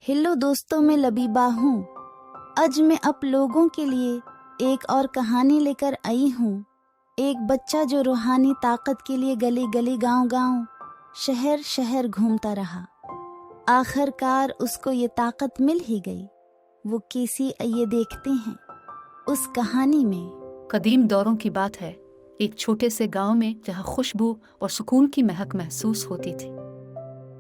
Hello दोस्तों, मैं लबीबा हूँ। आज मैं आप लोगों के लिए एक और कहानी लेकर आई हूँ। एक बच्चा जो रूहानी ताकत के लिए गली गली गांव गांव शहर शहर घूमता रहा। आखिरकार उसको ये ताकत मिल ही गई। वो कैसी, आइए देखते हैं उस कहानी में। कदीम दौरों की बात है, एक छोटे से गांव में जहां खुशबू और सुकून की महक महसूस होती थी।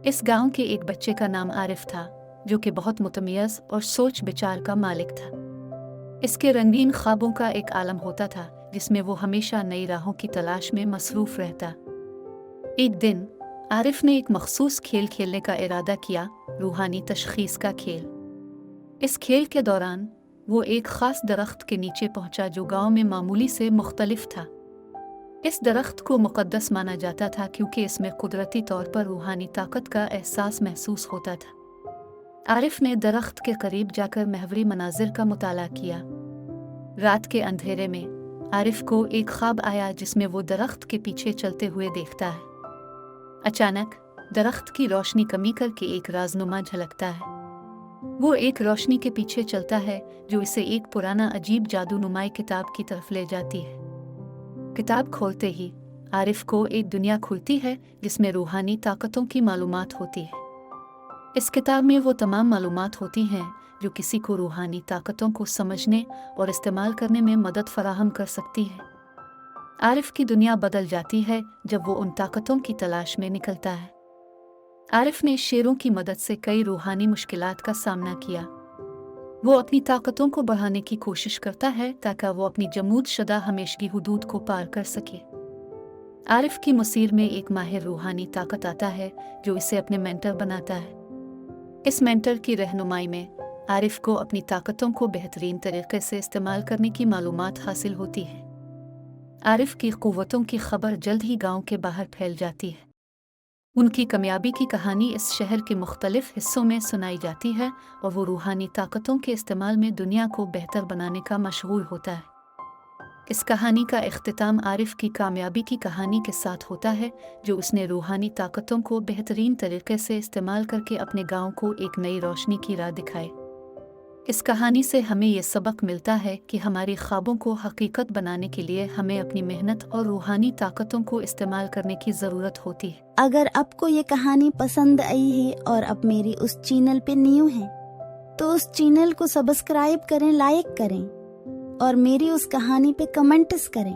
इस गांव के एक बच्चे का नाम आरिफ था, जो कि बहुत मुतमय्यज़ और सोच विचार का मालिक था। इसके रंगीन ख्वाबों का एक आलम होता था, जिसमें वो हमेशा नई राहों की तलाश में मसरूफ रहता। एक दिन आरिफ ने एक मखसूस खेल खेलने का इरादा किया, रूहानी तशखीस का खेल। इस खेल के दौरान वो एक खास दरख्त के नीचे पहुंचा, जो गांव में मामूली से मुख्तलिफ था। इस दरख्त को मुक़द्दस माना जाता था, क्योंकि इसमें कुदरती तौर पर रूहानी ताकत का एहसास महसूस होता था। आरिफ ने दरख्त के करीब जाकर महवरी मनाजिर का मुताला किया। रात के अंधेरे में आरिफ को एक ख्वाब आया, जिसमें वो दरख्त के पीछे चलते हुए देखता है। अचानक दरख्त की रोशनी कमी करके एक राजनुमा झलकता है। वो एक रोशनी के पीछे चलता है, जो इसे एक पुराना अजीब जादूनुमाई किताब की तरफ ले जाती है। किताब खोलते ही आरिफ को एक दुनिया खुलती है, जिसमें रूहानी ताकतों की मालूमात होती है। इस किताब में वो तमाम मालूमात होती हैं जो किसी को रूहानी ताकतों को समझने और इस्तेमाल करने में मदद फराहम कर सकती है। आरिफ की दुनिया बदल जाती है जब वो उन ताकतों की तलाश में निकलता है। आरिफ ने शेरों की मदद से कई रूहानी मुश्किलात का सामना किया। वो अपनी ताकतों को बढ़ाने की कोशिश करता है, ताकि वो अपनी जमूद शुदा हमेशगी हुदूद को पार कर सके। आरिफ की मसीर में एक माहिर रूहानी ताकत आता है, जो इसे अपने मेंटर बनाता है। इस मेंटर की रहनुमाई में आरिफ को अपनी ताकतों को बेहतरीन तरीके से इस्तेमाल करने की मालूमात हासिल होती है। आरिफ की क़ुव्वतों की खबर जल्द ही गांव के बाहर फैल जाती है। उनकी कामयाबी की कहानी इस शहर के मुख्तलिफ हिस्सों में सुनाई जाती है, और वो रूहानी ताकतों के इस्तेमाल में दुनिया को बेहतर बनाने का मशगूल होता है। इस कहानी का इख्तिताम आरिफ की कामयाबी की कहानी के साथ होता है, जो उसने रूहानी ताकतों को बेहतरीन तरीके से इस्तेमाल करके अपने गांव को एक नई रोशनी की राह दिखाए। इस कहानी से हमें ये सबक मिलता है कि हमारी ख्वाबों को हकीकत बनाने के लिए हमें अपनी मेहनत और रूहानी ताकतों को इस्तेमाल करने की ज़रूरत होती है। अगर आपको ये कहानी पसंद आई है और आप मेरी उस चैनल पे न्यू हैं, तो उस चैनल को सब्सक्राइब करें, लाइक करें और मेरी उस कहानी पे कमेंट्स करें।